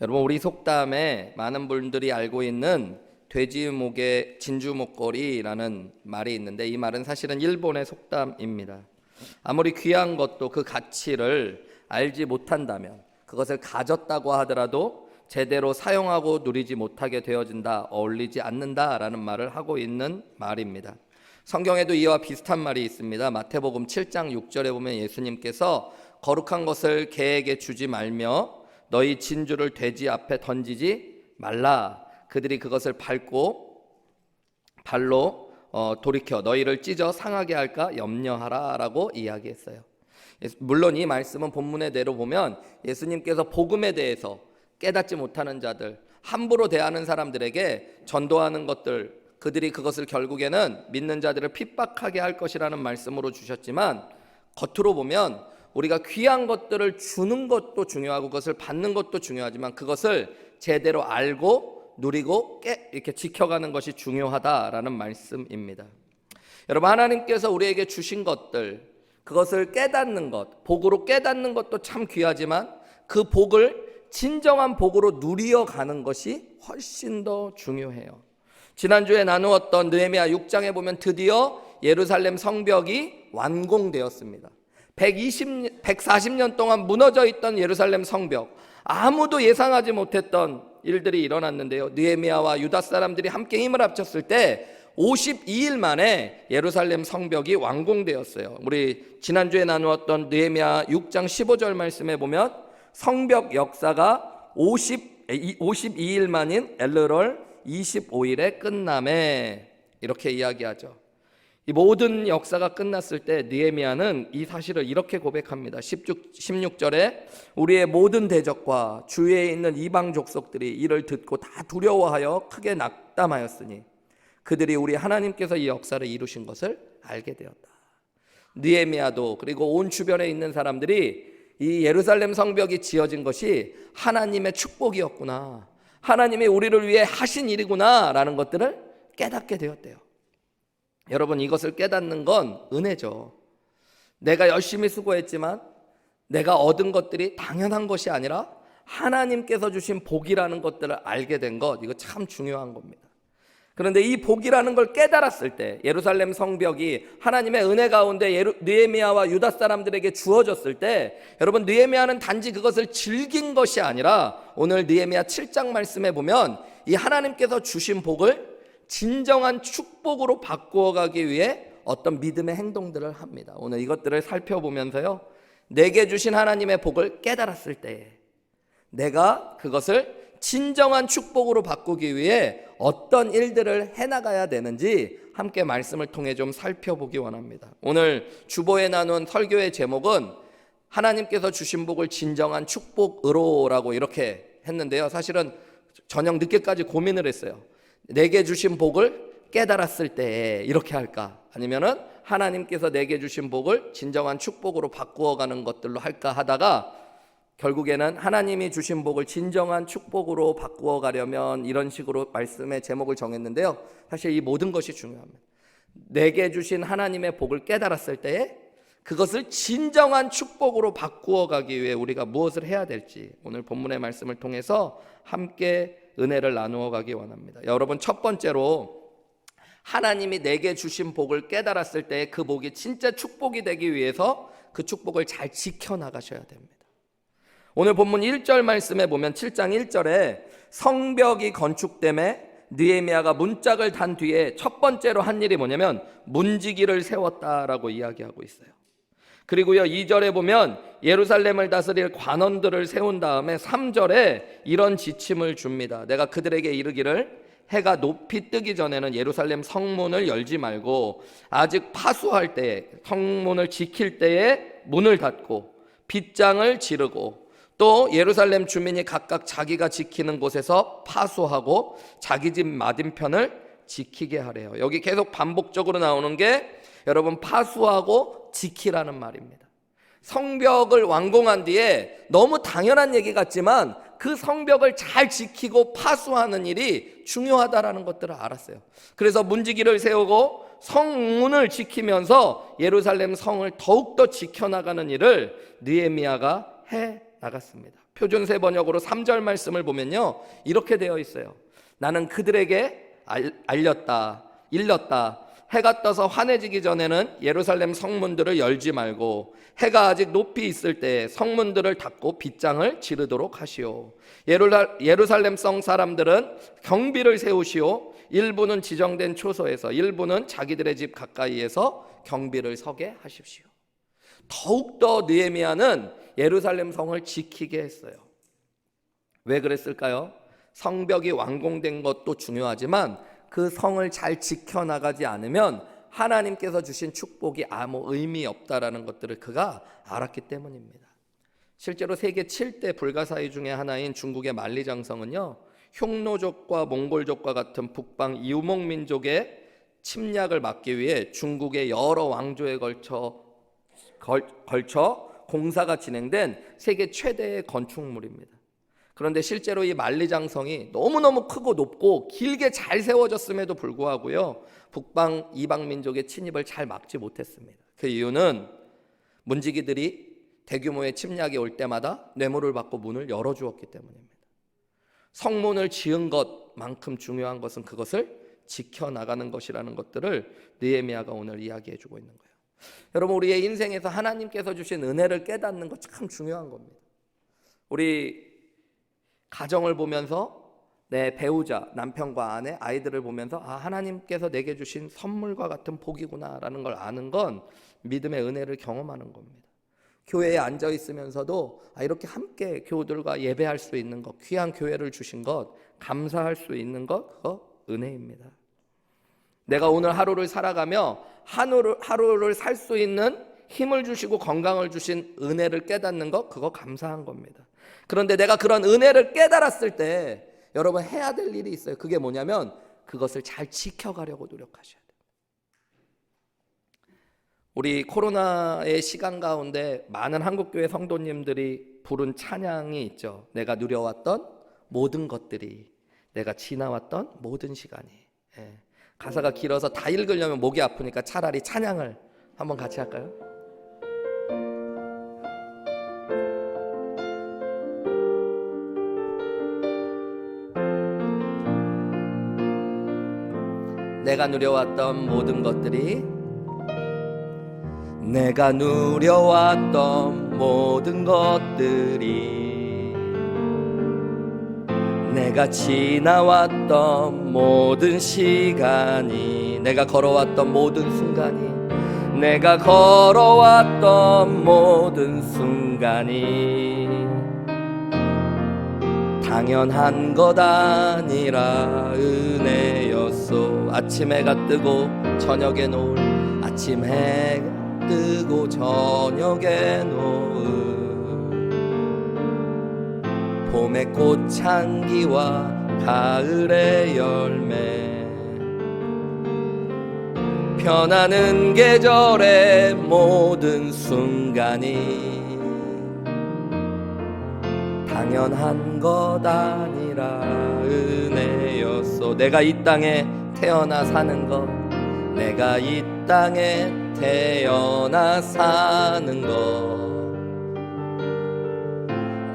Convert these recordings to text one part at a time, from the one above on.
여러분, 우리 속담에 많은 분들이 알고 있는 돼지 목에 진주 목걸이라는 말이 있는데, 이 말은 사실은 일본의 속담입니다. 아무리 귀한 것도 그 가치를 알지 못한다면, 그것을 가졌다고 하더라도 제대로 사용하고 누리지 못하게 되어진다, 어울리지 않는다라는 말을 하고 있는 말입니다. 성경에도 이와 비슷한 말이 있습니다. 마태복음 7장 6절에 보면 예수님께서 거룩한 것을 개에게 주지 말며 너희 진주를 돼지 앞에 던지지 말라. 그들이 그것을 밟고 발로 돌이켜 너희를 찢어 상하게 할까 염려하라 라고 이야기했어요. 물론 이 말씀은 본문의 대로 보면 예수님께서 복음에 대해서 깨닫지 못하는 자들, 함부로 대하는 사람들에게 전도하는 것들, 그들이 그것을 결국에는 믿는 자들을 핍박하게 할 것이라는 말씀으로 주셨지만, 겉으로 보면 우리가 귀한 것들을 주는 것도 중요하고 그것을 받는 것도 중요하지만 그것을 제대로 알고 누리고 이렇게 지켜가는 것이 중요하다라는 말씀입니다. 여러분, 하나님께서 우리에게 주신 것들, 그것을 깨닫는 것, 복으로 깨닫는 것도 참 귀하지만 그 복을 진정한 복으로 누려가는 것이 훨씬 더 중요해요. 지난주에 나누었던 느헤미야 6장에 보면 드디어 예루살렘 성벽이 완공되었습니다. 140년 동안 무너져 있던 예루살렘 성벽, 아무도 예상하지 못했던 일들이 일어났는데요. 느헤미야와 유다 사람들이 함께 힘을 합쳤을 때 52일 만에 예루살렘 성벽이 완공되었어요. 우리 지난주에 나누었던 느헤미야 6장 15절 말씀에 보면 성벽 역사가 52일 만인 엘르롤 25일에 끝남에, 이렇게 이야기하죠. 이 모든 역사가 끝났을 때 느헤미야는 이 사실을 이렇게 고백합니다. 16절에 우리의 모든 대적과 주위에 있는 이방 족속들이 이를 듣고 다 두려워하여 크게 낙담하였으니 그들이 우리 하나님께서 이 역사를 이루신 것을 알게 되었다. 느헤미야도 그리고 온 주변에 있는 사람들이 이 예루살렘 성벽이 지어진 것이 하나님의 축복이었구나, 하나님이 우리를 위해 하신 일이구나 라는 것들을 깨닫게 되었대요. 여러분, 이것을 깨닫는 건 은혜죠. 내가 열심히 수고했지만 내가 얻은 것들이 당연한 것이 아니라 하나님께서 주신 복이라는 것들을 알게 된 것, 이거 참 중요한 겁니다. 그런데 이 복이라는 걸 깨달았을 때, 예루살렘 성벽이 하나님의 은혜 가운데 느헤미야와 유다 사람들에게 주어졌을 때, 여러분, 느헤미야는 단지 그것을 즐긴 것이 아니라 오늘 느헤미야 7장 말씀에 보면 이 하나님께서 주신 복을 진정한 축복으로 바꾸어 가기 위해 어떤 믿음의 행동들을 합니다. 오늘 이것들을 살펴보면서요, 내게 주신 하나님의 복을 깨달았을 때 내가 그것을 진정한 축복으로 바꾸기 위해 어떤 일들을 해나가야 되는지 함께 말씀을 통해 좀 살펴보기 원합니다. 오늘 주보에 나눈 설교의 제목은 하나님께서 주신 복을 진정한 축복으로라고 이렇게 했는데요, 사실은 저녁 늦게까지 고민을 했어요. 내게 주신 복을 깨달았을 때 이렇게 할까, 아니면은 하나님께서 내게 주신 복을 진정한 축복으로 바꾸어가는 것들로 할까 하다가 결국에는 하나님이 주신 복을 진정한 축복으로 바꾸어 가려면 이런 식으로 말씀의 제목을 정했는데요, 사실 이 모든 것이 중요합니다. 내게 주신 하나님의 복을 깨달았을 때에 그것을 진정한 축복으로 바꾸어 가기 위해 우리가 무엇을 해야 될지 오늘 본문의 말씀을 통해서 함께 은혜를 나누어 가기 원합니다. 여러분, 첫 번째로 하나님이 내게 주신 복을 깨달았을 때 그 복이 진짜 축복이 되기 위해서 그 축복을 잘 지켜나가셔야 됩니다. 오늘 본문 1절 말씀에 보면 7장 1절에 성벽이 건축됨에 느헤미야가 문짝을 단 뒤에 첫 번째로 한 일이 뭐냐면 문지기를 세웠다라고 이야기하고 있어요. 그리고요, 2절에 보면 예루살렘을 다스릴 관원들을 세운 다음에 3절에 이런 지침을 줍니다. 내가 그들에게 이르기를 해가 높이 뜨기 전에는 예루살렘 성문을 열지 말고 아직 파수할 때에, 성문을 지킬 때에 문을 닫고 빗장을 지르고 또 예루살렘 주민이 각각 자기가 지키는 곳에서 파수하고 자기 집 맞은편을 지키게 하래요. 여기 계속 반복적으로 나오는 게 여러분, 파수하고 지키라는 말입니다. 성벽을 완공한 뒤에 너무 당연한 얘기 같지만 그 성벽을 잘 지키고 파수하는 일이 중요하다라는 것들을 알았어요. 그래서 문지기를 세우고 성문을 지키면서 예루살렘 성을 더욱더 지켜나가는 일을 느헤미야가 해 나갔습니다. 표준세 번역으로 3절 말씀을 보면요, 이렇게 되어 있어요. 나는 그들에게 알렸다, 일렀다. 해가 떠서 환해지기 전에는 예루살렘 성문들을 열지 말고 해가 아직 높이 있을 때 성문들을 닫고 빗장을 지르도록 하시오. 예루살렘 성 사람들은 경비를 세우시오. 일부는 지정된 초소에서, 일부는 자기들의 집 가까이에서 경비를 서게 하십시오. 더욱더 느헤미야는 예루살렘 성을 지키게 했어요. 왜 그랬을까요? 성벽이 완공된 것도 중요하지만 그 성을 잘 지켜나가지 않으면 하나님께서 주신 축복이 아무 의미 없다라는 것들을 그가 알았기 때문입니다. 실제로 세계 7대 불가사의 중에 하나인 중국의 만리장성은요, 흉노족과 몽골족과 같은 북방 이우몽민족의 침략을 막기 위해 중국의 여러 왕조에 걸쳐 공사가 진행된 세계 최대의 건축물입니다. 그런데 실제로 이 만리장성이 너무너무 크고 높고 길게 잘 세워졌음에도 불구하고요, 북방 이방 민족의 침입을 잘 막지 못했습니다. 그 이유는 문지기들이 대규모의 침략이 올 때마다 뇌물을 받고 문을 열어주었기 때문입니다. 성문을 지은 것만큼 중요한 것은 그것을 지켜나가는 것이라는 것들을 느헤미야가 오늘 이야기해주고 있는 거예요. 여러분, 우리의 인생에서 하나님께서 주신 은혜를 깨닫는 것 참 중요한 겁니다. 우리 가정을 보면서 내 배우자, 남편과 아내, 아이들을 보면서 하나님께서 내게 주신 선물과 같은 복이구나라는 걸 아는 건 믿음의 은혜를 경험하는 겁니다. 교회에 앉아 있으면서도 이렇게 함께 교우들과 예배할 수 있는 것, 귀한 교회를 주신 것, 감사할 수 있는 것, 그거 은혜입니다. 내가 오늘 하루를 살아가며 하루를 살 수 있는 힘을 주시고 건강을 주신 은혜를 깨닫는 것, 그거 감사한 겁니다. 그런데 내가 그런 은혜를 깨달았을 때 여러분 해야 될 일이 있어요. 그게 뭐냐면 그것을 잘 지켜가려고 노력하셔야 돼요. 우리 코로나의 시간 가운데 많은 한국교회 성도님들이 부른 찬양이 있죠. 내가 누려왔던 모든 것들이, 내가 지나왔던 모든 시간이. 가사가 길어서 다 읽으려면 목이 아프니까 차라리 찬양을 한번 같이 할까요? 내가 누려왔던 모든 것들이, 내가 누려왔던 모든 것들이, 내가 지나왔던 모든 시간이, 내가 걸어왔던 모든 순간이, 내가 걸어왔던 모든 순간이 당연한 것 아니라 은혜였소. 아침 해가 뜨고 저녁에 노을, 아침 해가 뜨고 저녁에 노을, 봄의 꽃향기와 가을의 열매, 변하는 계절의 모든 순간이 당연한 것 아니라 은혜였소. 내가 이 땅에 태어나 사는 것, 내가 이 땅에 태어나 사는 것,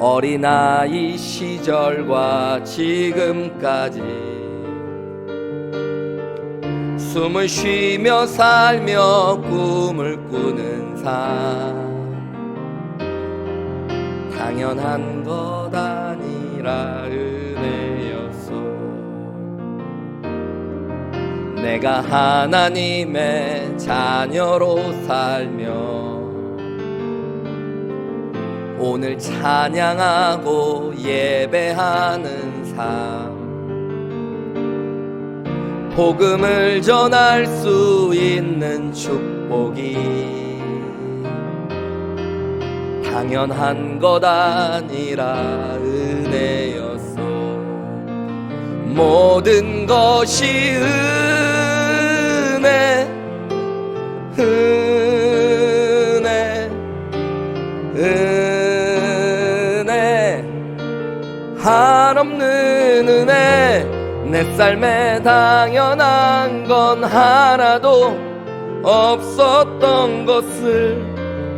어린아이 시절과 지금까지 숨을 쉬며 살며 꿈을 꾸는 삶, 당연한 것 아니라 은혜였소. 내가 하나님의 자녀로 살며 오늘 찬양하고 예배하는 삶, 복음을 전할 수 있는 축복이 당연한 것 아니라 은혜였소. 모든 것이 은혜, 은혜, 은혜, 한없는 은혜. 내 삶에 당연한 건 하나도 없었던 것을,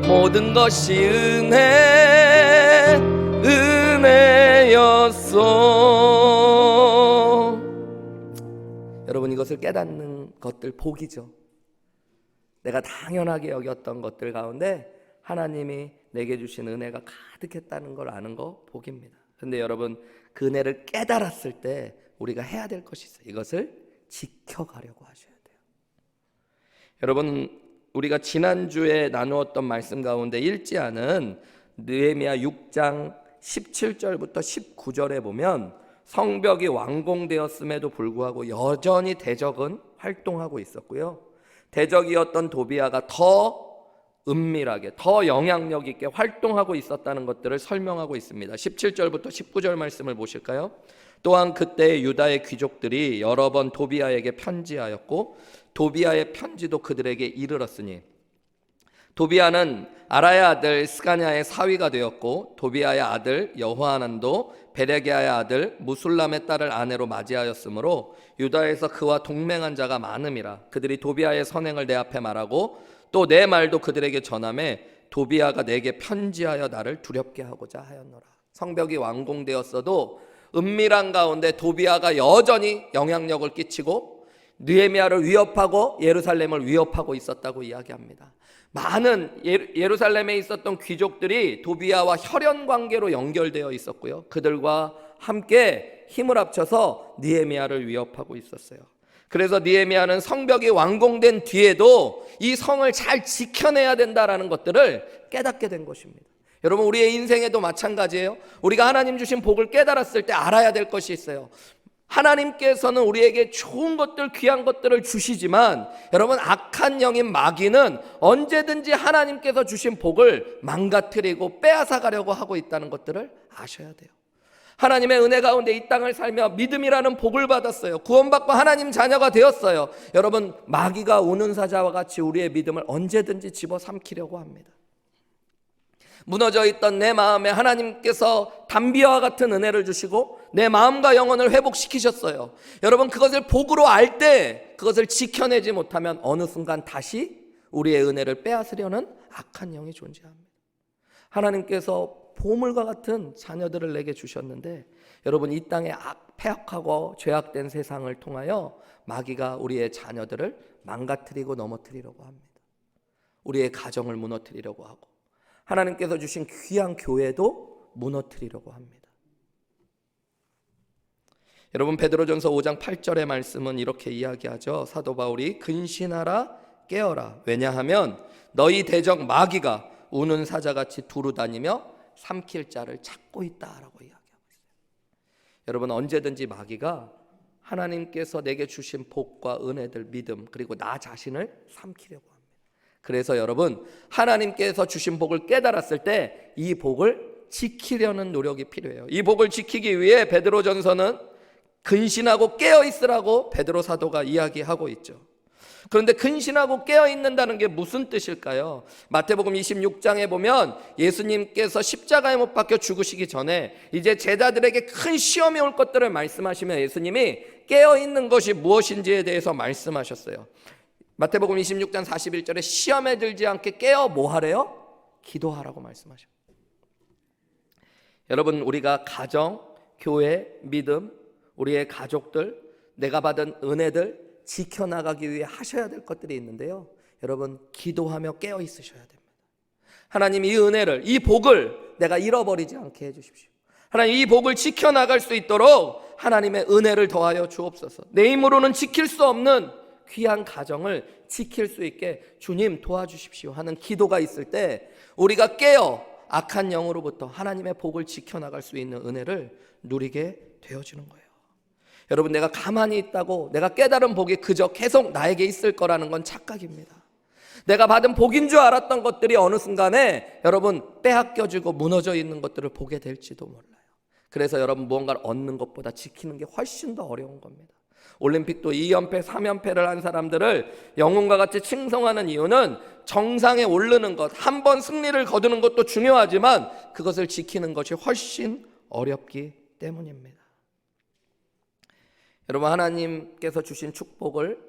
모든 것이 은혜, 은혜, 은혜였소. 여러분, 이것을 깨닫는 것들 복이죠. 내가 당연하게 여겼던 것들 가운데 하나님이 내게 주신 은혜가 가득했다는 걸 아는 거 복입니다. 그런데 여러분, 그 은혜를 깨달았을 때 우리가 해야 될 것이 있어요. 이것을 지켜가려고 하셔야 돼요. 여러분, 우리가 지난주에 나누었던 말씀 가운데 읽지 않은 느헤미야 6장 17절부터 19절에 보면 성벽이 완공되었음에도 불구하고 여전히 대적은 활동하고 있었고요. 대적이었던 도비아가 더 은밀하게, 더 영향력 있게 활동하고 있었다는 것들을 설명하고 있습니다. 17절부터 19절 말씀을 보실까요? 또한 그때 유다의 귀족들이 여러 번 도비아에게 편지하였고 도비아의 편지도 그들에게 이르렀으니 도비아는 아라의 아들 스가냐의 사위가 되었고 도비아의 아들 여호하난도 베레게아의 아들 무술람의 딸을 아내로 맞이하였으므로 유다에서 그와 동맹한 자가 많음이라. 그들이 도비아의 선행을 내 앞에 말하고 또 내 말도 그들에게 전하매 도비아가 내게 편지하여 나를 두렵게 하고자 하였노라. 성벽이 완공되었어도 은밀한 가운데 도비아가 여전히 영향력을 끼치고 느헤미야를 위협하고 예루살렘을 위협하고 있었다고 이야기합니다. 많은 예루살렘에 있었던 귀족들이 도비아와 혈연 관계로 연결되어 있었고요. 그들과 함께 힘을 합쳐서 느헤미야를 위협하고 있었어요. 그래서 느헤미야는 성벽이 완공된 뒤에도 이 성을 잘 지켜내야 된다라는 것들을 깨닫게 된 것입니다. 여러분, 우리의 인생에도 마찬가지예요. 우리가 하나님 주신 복을 깨달았을 때 알아야 될 것이 있어요. 하나님께서는 우리에게 좋은 것들, 귀한 것들을 주시지만 여러분, 악한 영인 마귀는 언제든지 하나님께서 주신 복을 망가뜨리고 빼앗아 가려고 하고 있다는 것들을 아셔야 돼요. 하나님의 은혜 가운데 이 땅을 살며 믿음이라는 복을 받았어요. 구원받고 하나님 자녀가 되었어요. 여러분, 마귀가 우는 사자와 같이 우리의 믿음을 언제든지 집어삼키려고 합니다. 무너져 있던 내 마음에 하나님께서 담비와 같은 은혜를 주시고 내 마음과 영혼을 회복시키셨어요. 여러분, 그것을 복으로 알 때 그것을 지켜내지 못하면 어느 순간 다시 우리의 은혜를 빼앗으려는 악한 영이 존재합니다. 하나님께서 보물과 같은 자녀들을 내게 주셨는데 여러분, 이 땅에 폐악하고 죄악된 세상을 통하여 마귀가 우리의 자녀들을 망가뜨리고 넘어뜨리려고 합니다. 우리의 가정을 무너뜨리려고 하고 하나님께서 주신 귀한 교회도 무너뜨리려고 합니다. 여러분, 베드로전서 5장 8절의 말씀은 이렇게 이야기하죠. 사도 바울이 근신하라 깨어라. 왜냐하면 너희 대적 마귀가 우는 사자같이 두루 다니며 삼킬 자를 찾고 있다라고 이야기하고 있어요. 여러분, 언제든지 마귀가 하나님께서 내게 주신 복과 은혜들, 믿음, 그리고 나 자신을 삼키려고 합니다. 그래서 여러분, 하나님께서 주신 복을 깨달았을 때 이 복을 지키려는 노력이 필요해요. 이 복을 지키기 위해 베드로전서는 근신하고 깨어 있으라고 베드로 사도가 이야기하고 있죠. 그런데 근신하고 깨어 있는다는 게 무슨 뜻일까요? 마태복음 26장에 보면 예수님께서 십자가에 못 박혀 죽으시기 전에 이제 제자들에게 큰 시험이 올 것들을 말씀하시며 예수님이 깨어 있는 것이 무엇인지에 대해서 말씀하셨어요. 마태복음 26장 41절에 시험에 들지 않게 깨어 뭐 하래요? 기도하라고 말씀하셔요. 여러분, 우리가 가정, 교회, 믿음, 우리의 가족들, 내가 받은 은혜들 지켜나가기 위해 하셔야 될 것들이 있는데요. 여러분, 기도하며 깨어 있으셔야 됩니다. 하나님, 이 은혜를, 이 복을 내가 잃어버리지 않게 해주십시오. 하나님, 이 복을 지켜나갈 수 있도록 하나님의 은혜를 더하여 주옵소서. 내 힘으로는 지킬 수 없는 귀한 가정을 지킬 수 있게 주님 도와주십시오 하는 기도가 있을 때 우리가 깨어 악한 영으로부터 하나님의 복을 지켜나갈 수 있는 은혜를 누리게 되어지는 거예요. 여러분, 내가 가만히 있다고 내가 깨달은 복이 그저 계속 나에게 있을 거라는 건 착각입니다. 내가 받은 복인 줄 알았던 것들이 어느 순간에 여러분 빼앗겨지고 무너져 있는 것들을 보게 될지도 몰라요. 그래서 여러분, 무언가를 얻는 것보다 지키는 게 훨씬 더 어려운 겁니다. 올림픽도 2연패, 3연패를 한 사람들을 영웅과 같이 칭송하는 이유는 정상에 오르는 것, 한 번 승리를 거두는 것도 중요하지만 그것을 지키는 것이 훨씬 어렵기 때문입니다. 여러분, 하나님께서 주신 축복을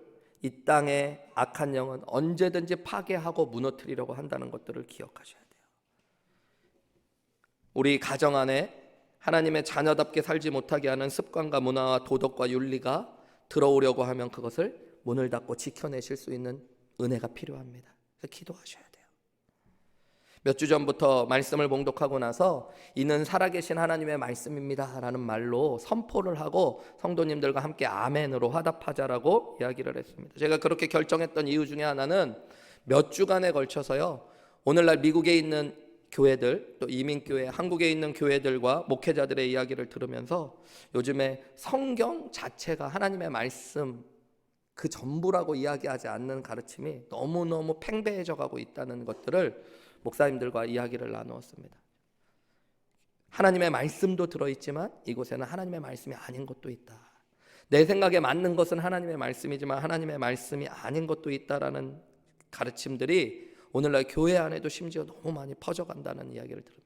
이 땅의 악한 영은 언제든지 파괴하고 무너뜨리려고 한다는 것들을 기억하셔야 돼요. 우리 가정 안에 하나님의 자녀답게 살지 못하게 하는 습관과 문화와 도덕과 윤리가 들어오려고 하면 그것을 문을 닫고 지켜내실 수 있는 은혜가 필요합니다. 그래서 기도하셔야 돼요. 몇 주 전부터 말씀을 봉독하고 나서 이는 살아계신 하나님의 말씀입니다 라는 말로 선포를 하고 성도님들과 함께 아멘으로 화답하자라고 이야기를 했습니다. 제가 그렇게 결정했던 이유 중에 하나는 몇 주간에 걸쳐서요, 오늘날 미국에 있는 교회들, 또 이민교회, 한국에 있는 교회들과 목회자들의 이야기를 들으면서 요즘에 성경 자체가 하나님의 말씀 그 전부라고 이야기하지 않는 가르침이 너무너무 팽배해져 가고 있다는 것들을 목사님들과 이야기를 나누었습니다. 하나님의 말씀도 들어있지만 이곳에는 하나님의 말씀이 아닌 것도 있다. 내 생각에 맞는 것은 하나님의 말씀이지만 하나님의 말씀이 아닌 것도 있다라는 가르침들이 오늘날 교회 안에도 심지어 너무 많이 퍼져간다는 이야기를 들으면,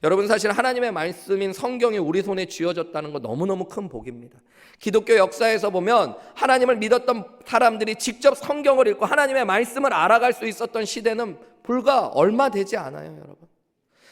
여러분 사실 하나님의 말씀인 성경이 우리 손에 쥐어졌다는 거 너무너무 큰 복입니다. 기독교 역사에서 보면 하나님을 믿었던 사람들이 직접 성경을 읽고 하나님의 말씀을 알아갈 수 있었던 시대는 불과 얼마 되지 않아요. 여러분,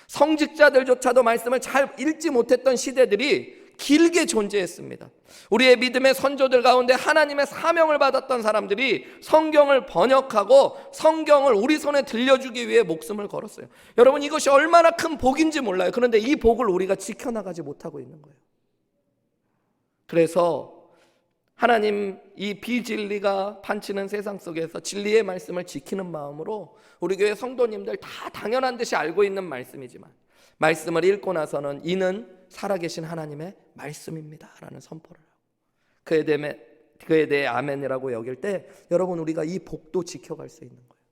성직자들조차도 말씀을 잘 읽지 못했던 시대들이 길게 존재했습니다. 우리의 믿음의 선조들 가운데 하나님의 사명을 받았던 사람들이 성경을 번역하고 성경을 우리 손에 들려주기 위해 목숨을 걸었어요. 여러분, 이것이 얼마나 큰 복인지 몰라요. 그런데 이 복을 우리가 지켜나가지 못하고 있는 거예요. 그래서 하나님 이 비진리가 판치는 세상 속에서 진리의 말씀을 지키는 마음으로 우리 교회 성도님들 다 당연한 듯이 알고 있는 말씀이지만 말씀을 읽고 나서는 이는 살아계신 하나님의 말씀입니다 라는 선포를 하고 그에 대해 아멘이라고 여길 때 여러분, 우리가 이 복도 지켜갈 수 있는 거예요.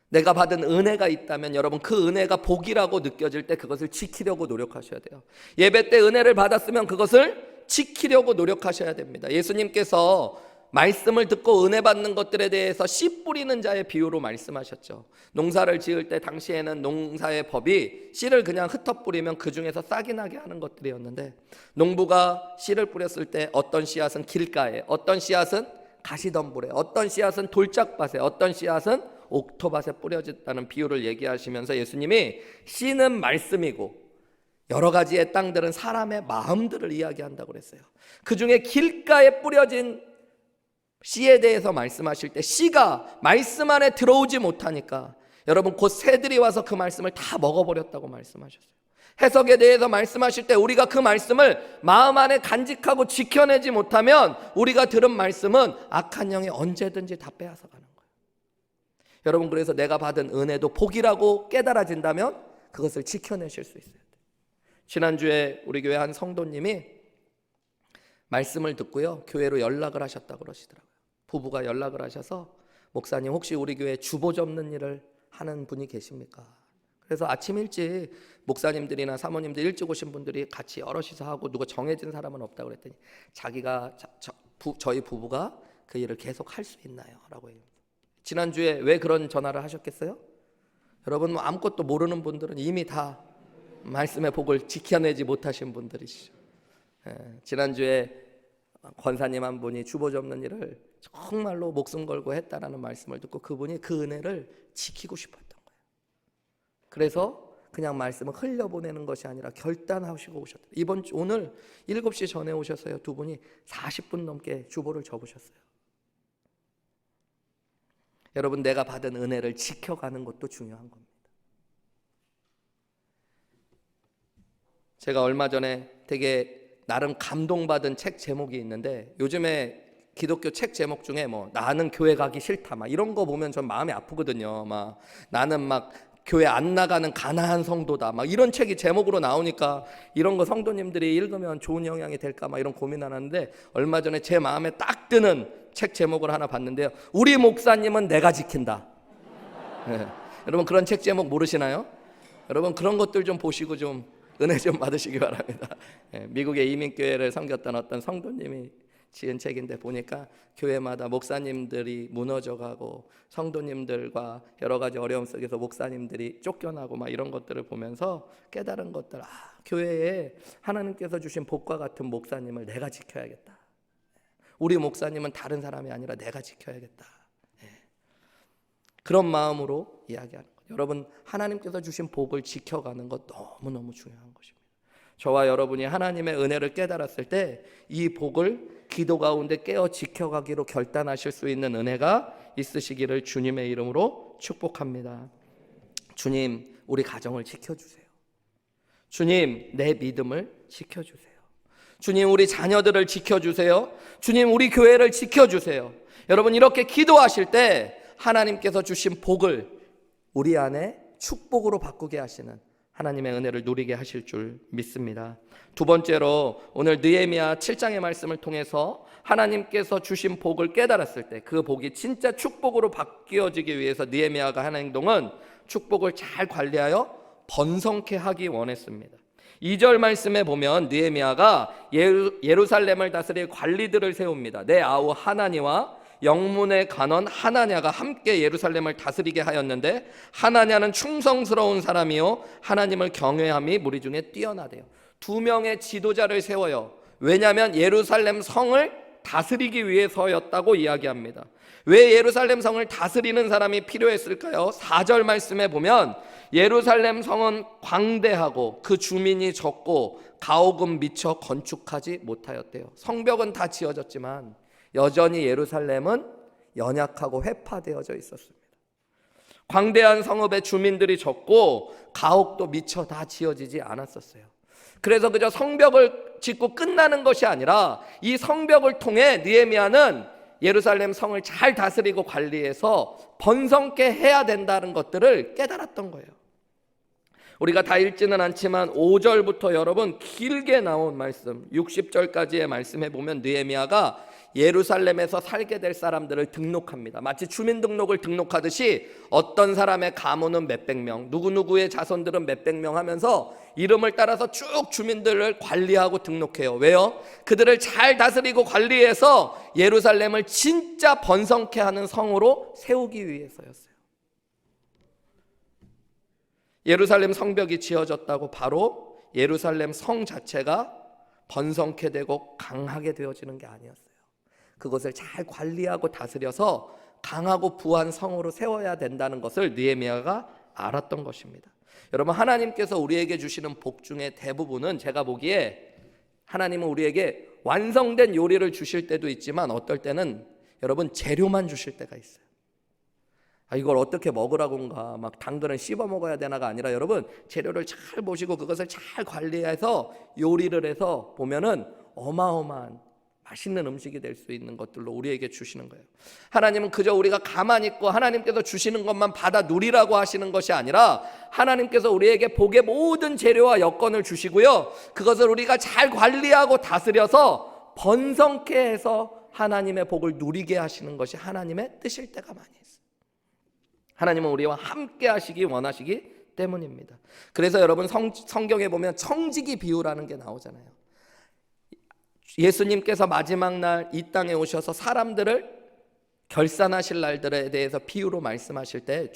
내가 받은 은혜가 있다면 여러분, 그 은혜가 복이라고 느껴질 때 그것을 지키려고 노력하셔야 돼요. 예배 때 은혜를 받았으면 그것을 지키려고 노력하셔야 됩니다. 예수님께서 말씀을 듣고 은혜 받는 것들에 대해서 씨 뿌리는 자의 비유로 말씀하셨죠. 농사를 지을 때 당시에는 농사의 법이 씨를 그냥 흩어 뿌리면 그 중에서 싹이 나게 하는 것들이었는데, 농부가 씨를 뿌렸을 때 어떤 씨앗은 길가에, 어떤 씨앗은 가시덤불에, 어떤 씨앗은 돌짝밭에, 어떤 씨앗은 옥토밭에 뿌려졌다는 비유를 얘기하시면서 예수님이 씨는 말씀이고 여러 가지의 땅들은 사람의 마음들을 이야기한다고 그랬어요. 그 중에 길가에 뿌려진 씨에 대해서 말씀하실 때 씨가 말씀 안에 들어오지 못하니까 여러분, 곧 새들이 와서 그 말씀을 다 먹어버렸다고 말씀하셨어요. 해석에 대해서 말씀하실 때 우리가 그 말씀을 마음 안에 간직하고 지켜내지 못하면 우리가 들은 말씀은 악한 영이 언제든지 다 빼앗아 가는 거예요. 여러분, 그래서 내가 받은 은혜도 복이라고 깨달아진다면 그것을 지켜내실 수 있어요. 지난주에 우리 교회 한 성도님이 말씀을 듣고요, 교회로 연락을 하셨다고 그러시더라고요. 부부가 연락을 하셔서 목사님, 혹시 우리 교회에 주보 접는 일을 하는 분이 계십니까? 그래서 아침 일찍 목사님들이나 사모님들 일찍 오신 분들이 같이 여럿이서 하고 누가 정해진 사람은 없다고 그랬더니 자기가 저희 부부가 그 일을 계속 할 수 있나요? 라고 얘기합니다. 지난주에 왜 그런 전화를 하셨겠어요? 여러분, 아무것도 모르는 분들은 이미 다 말씀의 복을 지켜내지 못하신 분들이시죠. 지난주에 권사님 한 분이 주보 접는 일을 정말로 목숨 걸고 했다라는 말씀을 듣고 그분이 그 은혜를 지키고 싶었던 거예요. 그래서 그냥 말씀을 흘려보내는 것이 아니라 결단하시고 오셨어요. 오늘 7시 전에 오셔서요, 두 분이 40분 넘게 주보를 접으셨어요. 여러분, 내가 받은 은혜를 지켜가는 것도 중요한 겁니다. 제가 얼마 전에 되게 나름 감동받은 책 제목이 있는데, 요즘에 기독교 책 제목 중에 뭐 나는 교회 가기 싫다 막 이런 거 보면 전 마음이 아프거든요. 막 나는 막 교회 안 나가는 가난한 성도다 막 이런 책이 제목으로 나오니까 이런 거 성도님들이 읽으면 좋은 영향이 될까 막 이런 고민하는데, 얼마 전에 제 마음에 딱 드는 책 제목을 하나 봤는데요, 우리 목사님은 내가 지킨다. 네. 여러분, 그런 책 제목 모르시나요? 여러분, 그런 것들 좀 보시고 좀 은혜 좀 받으시기 바랍니다. 미국의 이민교회를 섬겼던 어떤 성도님이 지은 책인데, 보니까 교회마다 목사님들이 무너져가고 성도님들과 여러 가지 어려움 속에서 목사님들이 쫓겨나고 막 이런 것들을 보면서 깨달은 것들, 교회에 하나님께서 주신 복과 같은 목사님을 내가 지켜야겠다. 우리 목사님은 다른 사람이 아니라 내가 지켜야겠다. 그런 마음으로 이야기하는 거예요. 여러분, 하나님께서 주신 복을 지켜가는 것 너무너무 중요한 것입니다. 저와 여러분이 하나님의 은혜를 깨달았을 때 이 복을 기도 가운데 깨어 지켜가기로 결단하실 수 있는 은혜가 있으시기를 주님의 이름으로 축복합니다. 주님, 우리 가정을 지켜주세요. 주님, 내 믿음을 지켜주세요. 주님, 우리 자녀들을 지켜주세요. 주님, 우리 교회를 지켜주세요. 여러분, 이렇게 기도하실 때 하나님께서 주신 복을 우리 안에 축복으로 바꾸게 하시는 하나님의 은혜를 누리게 하실 줄 믿습니다. 두 번째로 오늘 느헤미야 7장의 말씀을 통해서 하나님께서 주신 복을 깨달았을 때 그 복이 진짜 축복으로 바뀌어지기 위해서 느헤미야가 하는 행동은 축복을 잘 관리하여 번성케 하기 원했습니다. 2절 말씀에 보면 느헤미야가 예루살렘을 다스릴 관리들을 세웁니다. 내 아우 하나니와 영문의 간원 하나냐가 함께 예루살렘을 다스리게 하였는데, 하나냐는 충성스러운 사람이요 하나님을 경외함이 무리 중에 뛰어나대요. 두 명의 지도자를 세워요. 왜냐하면 예루살렘 성을 다스리기 위해서였다고 이야기합니다. 왜 예루살렘 성을 다스리는 사람이 필요했을까요? 4절 말씀에 보면 예루살렘 성은 광대하고 그 주민이 적고 가옥은 미처 건축하지 못하였대요. 성벽은 다 지어졌지만 여전히 예루살렘은 연약하고 회파되어져 있었습니다. 광대한 성읍의 주민들이 적고 가옥도 미처 다 지어지지 않았었어요. 그래서 그저 성벽을 짓고 끝나는 것이 아니라 이 성벽을 통해 느헤미야는 예루살렘 성을 잘 다스리고 관리해서 번성케 해야 된다는 것들을 깨달았던 거예요. 우리가 다 읽지는 않지만 5절부터 여러분 길게 나온 말씀 60절까지의 말씀해 보면 느헤미야가 예루살렘에서 살게 될 사람들을 등록합니다. 마치 주민등록을 등록하듯이 어떤 사람의 가문은 몇백 명, 누구누구의 자손들은 몇백 명 하면서 이름을 따라서 쭉 주민들을 관리하고 등록해요. 왜요? 그들을 잘 다스리고 관리해서 예루살렘을 진짜 번성케 하는 성으로 세우기 위해서였어요. 예루살렘 성벽이 지어졌다고 바로 예루살렘 성 자체가 번성케 되고 강하게 되어지는 게 아니었어요. 그것을 잘 관리하고 다스려서 강하고 부한 성으로 세워야 된다는 것을 느헤미야가 알았던 것입니다. 여러분, 하나님께서 우리에게 주시는 복 중에 대부분은 제가 보기에 하나님은 우리에게 완성된 요리를 주실 때도 있지만 어떨 때는 여러분 재료만 주실 때가 있어요. 이걸 어떻게 먹으라고인가, 막 당근을 씹어 먹어야 되나가 아니라 여러분 재료를 잘 보시고 그것을 잘 관리해서 요리를 해서 보면은 어마어마한 맛있는 음식이 될 수 있는 것들로 우리에게 주시는 거예요. 하나님은 그저 우리가 가만히 있고 하나님께서 주시는 것만 받아 누리라고 하시는 것이 아니라 하나님께서 우리에게 복의 모든 재료와 여건을 주시고요, 그것을 우리가 잘 관리하고 다스려서 번성케 해서 하나님의 복을 누리게 하시는 것이 하나님의 뜻일 때가 많이 있어요. 하나님은 우리와 함께 하시기 원하시기 때문입니다. 그래서 여러분 성경에 보면 청지기 비유라는 게 나오잖아요. 예수님께서 마지막 날 이 땅에 오셔서 사람들을 결산하실 날들에 대해서 비유로 말씀하실 때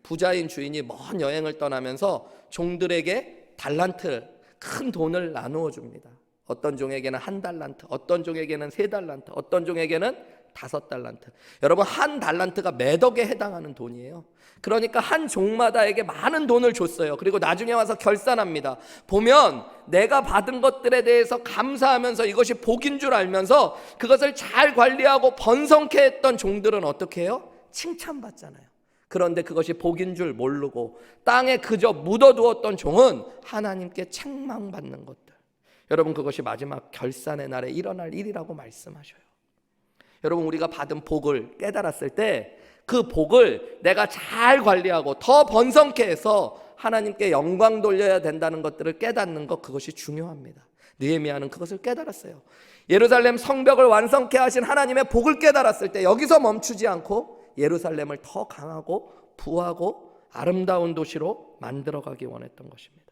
부자인 주인이 먼 여행을 떠나면서 종들에게 달란트, 큰 돈을 나누어 줍니다. 어떤 종에게는 1달란트, 어떤 종에게는 3달란트, 어떤 종에게는 5달란트. 여러분, 1달란트가 몇 억에 해당하는 돈이에요. 그러니까 한 종마다에게 많은 돈을 줬어요. 그리고 나중에 와서 결산합니다. 보면 내가 받은 것들에 대해서 감사하면서 이것이 복인 줄 알면서 그것을 잘 관리하고 번성케 했던 종들은 어떻게 해요? 칭찬받잖아요. 그런데 그것이 복인 줄 모르고 땅에 그저 묻어두었던 종은 하나님께 책망받는 것들. 여러분, 그것이 마지막 결산의 날에 일어날 일이라고 말씀하셔요. 여러분, 우리가 받은 복을 깨달았을 때 그 복을 내가 잘 관리하고 더 번성케 해서 하나님께 영광 돌려야 된다는 것들을 깨닫는 것, 그것이 중요합니다. 느헤미야는 그것을 깨달았어요. 예루살렘 성벽을 완성케 하신 하나님의 복을 깨달았을 때 여기서 멈추지 않고 예루살렘을 더 강하고 부하고 아름다운 도시로 만들어가기 원했던 것입니다.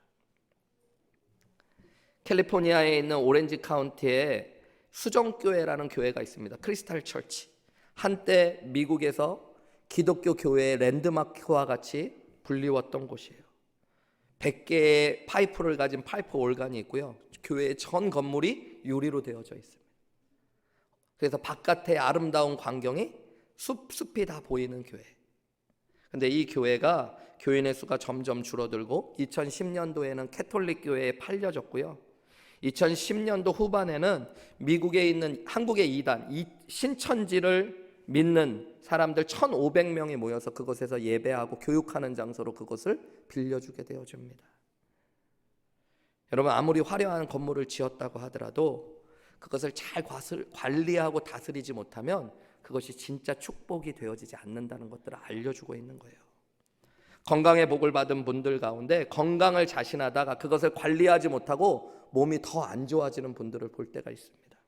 캘리포니아에 있는 오렌지 카운티에 수정교회라는 교회가 있습니다. 크리스탈 처치. 한때 미국에서 기독교 교회의 랜드마크와 같이 불리웠던 곳이에요. 100개의 파이프를 가진 파이프 올간이 있고요, 교회의 전 건물이 유리로 되어져 있습니다. 그래서 바깥의 아름다운 광경이 숲이 다 보이는 교회. 근데 이 교회가 교인의 수가 점점 줄어들고 2010년도에는 캐톨릭 교회에 팔려졌고요. 2010년도 후반에는 미국에 있는 한국의 이단 신천지를 믿는 사람들 1,500명이 모여서 그곳에서 예배하고 교육하는 장소로 그것을 빌려주게 되어집니다. 여러분, 아무리 화려한 건물을 지었다고 하더라도 그것을 잘 관리하고 다스리지 못하면 그것이 진짜 축복이 되어지지 않는다는 것들을 알려주고 있는 거예요. 건강의 복을 받은 분들 가운데 건강을 자신하다가 그것을 관리하지 못하고 몸이 더 안 좋아지는 분들을 볼 때가 있습니다.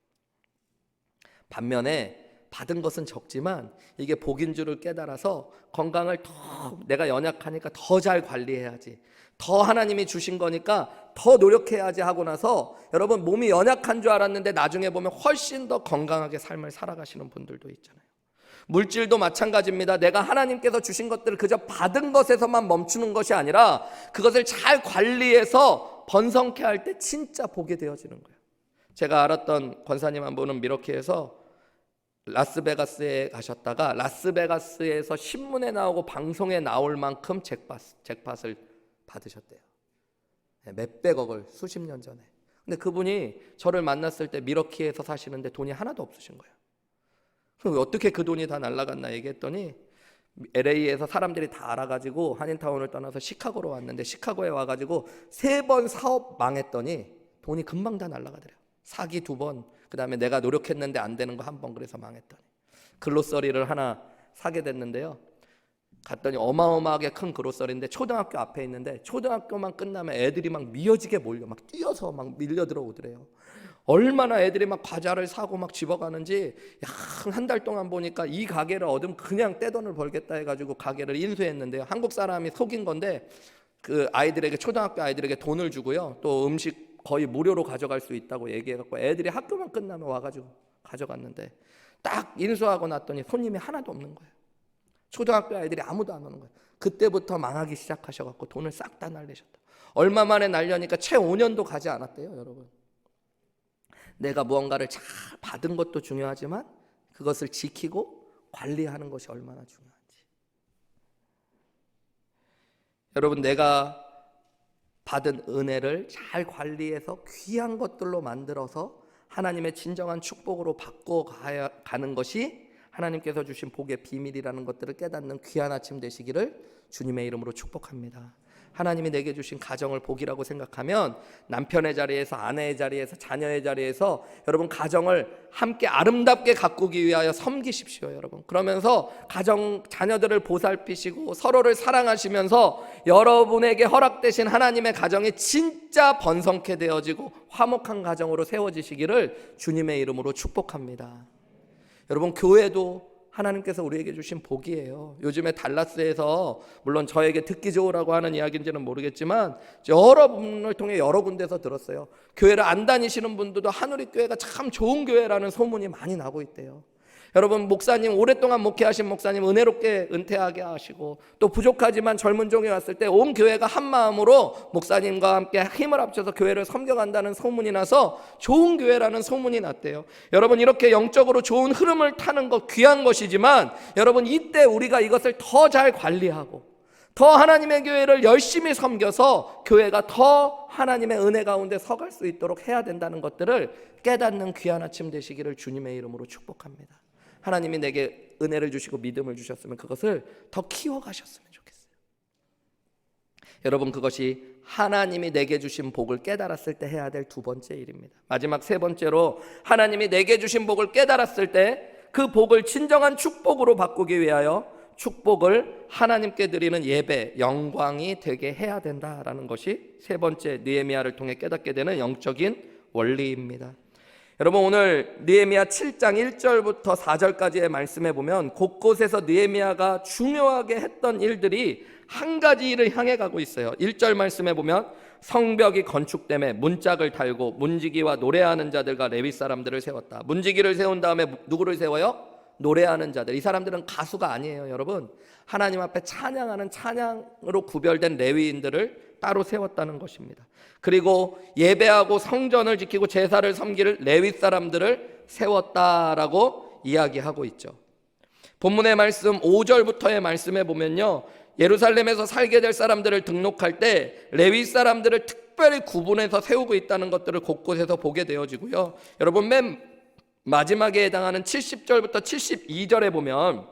반면에 받은 것은 적지만 이게 복인 줄을 깨달아서 건강을 더 내가 연약하니까 더 잘 관리해야지, 더 하나님이 주신 거니까 더 노력해야지 하고 나서 여러분 몸이 연약한 줄 알았는데 나중에 보면 훨씬 더 건강하게 삶을 살아가시는 분들도 있잖아요. 물질도 마찬가지입니다. 내가 하나님께서 주신 것들을 그저 받은 것에서만 멈추는 것이 아니라 그것을 잘 관리해서 번성케 할 때 진짜 복이 되어지는 거예요. 제가 알았던 권사님 한 분은 미러키에서 라스베가스에 가셨다가 라스베가스에서 신문에 나오고 방송에 나올 만큼 잭팟을 받으셨대요. 몇백억을 수십 년 전에. 근데 그분이 저를 만났을 때 미러키에서 사시는데 돈이 하나도 없으신 거예요. 어떻게 그 돈이 다 날아갔나 얘기했더니 LA에서 사람들이 다 알아가지고 한인타운을 떠나서 시카고로 왔는데 시카고에 와가지고 3번 사업 망했더니 돈이 금방 다 날아가더래요. 사기 2번, 그 다음에 내가 노력했는데 안 되는 거 1번, 그래서 망했더니 글로서리를 하나 사게 됐는데요. 갔더니 어마어마하게 큰 글로서리인데 초등학교 앞에 있는데 초등학교만 끝나면 애들이 막 미어지게 몰려 막 뛰어서 막 밀려 들어오더래요. 얼마나 애들이 막 과자를 사고 막 집어가는지 한 달 동안 보니까 이 가게를 얻으면 그냥 떼돈을 벌겠다 해가지고 가게를 인수했는데요. 한국 사람이 속인 건데 그 아이들에게, 초등학교 아이들에게 돈을 주고요, 또 음식 거의 무료로 가져갈 수 있다고 얘기해갖고 애들이 학교만 끝나면 와가지고 가져갔는데 딱 인수하고 났더니 손님이 하나도 없는 거예요. 초등학교 아이들이 아무도 안 오는 거예요. 그때부터 망하기 시작하셔갖고 돈을 싹 다 날리셨다. 얼마 만에 날려니까 채 5년도 가지 않았대요. 여러분, 내가 무언가를 잘 받은 것도 중요하지만 그것을 지키고 관리하는 것이 얼마나 중요한지. 여러분, 내가 받은 은혜를 잘 관리해서 귀한 것들로 만들어서 하나님의 진정한 축복으로 바꿔가는 것이 하나님께서 주신 복의 비밀이라는 것들을 깨닫는 귀한 아침 되시기를 주님의 이름으로 축복합니다. 하나님이 내게 주신 가정을 복이라고 생각하면 남편의 자리에서, 아내의 자리에서, 자녀의 자리에서 여러분 가정을 함께 아름답게 가꾸기 위하여 섬기십시오. 여러분, 그러면서 가정 자녀들을 보살피시고 서로를 사랑하시면서 여러분에게 허락되신 하나님의 가정이 진짜 번성케 되어지고 화목한 가정으로 세워지시기를 주님의 이름으로 축복합니다. 여러분, 교회도 하나님께서 우리에게 주신 복이에요. 요즘에 달라스에서, 물론 저에게 듣기 좋으라고 하는 이야기인지는 모르겠지만 여러분을 통해 여러 군데서 들었어요. 교회를 안 다니시는 분들도 한우리교회가 참 좋은 교회라는 소문이 많이 나고 있대요. 여러분, 목사님, 오랫동안 목회하신 목사님 은혜롭게 은퇴하게 하시고 또 부족하지만 젊은 종이 왔을 때 온 교회가 한 마음으로 목사님과 함께 힘을 합쳐서 교회를 섬겨간다는 소문이 나서 좋은 교회라는 소문이 났대요. 여러분, 이렇게 영적으로 좋은 흐름을 타는 것 귀한 것이지만 여러분, 이때 우리가 이것을 더 잘 관리하고 더 하나님의 교회를 열심히 섬겨서 교회가 더 하나님의 은혜 가운데 서갈 수 있도록 해야 된다는 것들을 깨닫는 귀한 아침 되시기를 주님의 이름으로 축복합니다. 하나님이 내게 은혜를 주시고 믿음을 주셨으면 그것을 더 키워가셨으면 좋겠어요. 여러분, 그것이 하나님이 내게 주신 복을 깨달았을 때 해야 될 2번째 일입니다. 마지막 3번째로, 하나님이 내게 주신 복을 깨달았을 때 그 복을 진정한 축복으로 바꾸기 위하여 축복을 하나님께 드리는 예배, 영광이 되게 해야 된다라는 것이 3번째 느헤미야를 통해 깨닫게 되는 영적인 원리입니다. 여러분, 오늘 느헤미야 7장 1절부터 4절까지의 말씀에 보면 곳곳에서 느헤미야가 중요하게 했던 일들이 한 가지 일을 향해 가고 있어요. 1절 말씀에 보면 성벽이 건축됨에 문짝을 달고 문지기와 노래하는 자들과 레위 사람들을 세웠다. 문지기를 세운 다음에 누구를 세워요? 노래하는 자들. 이 사람들은 가수가 아니에요. 여러분, 하나님 앞에 찬양하는 찬양으로 구별된 레위인들을 따로 세웠다는 것입니다. 그리고 예배하고 성전을 지키고 제사를 섬길 레위 사람들을 세웠다라고 이야기하고 있죠. 본문의 말씀 5절부터의 말씀에 보면요, 예루살렘에서 살게 될 사람들을 등록할 때 레위 사람들을 특별히 구분해서 세우고 있다는 것들을 곳곳에서 보게 되어지고요. 여러분, 맨 마지막에 해당하는 70절부터 72절에 보면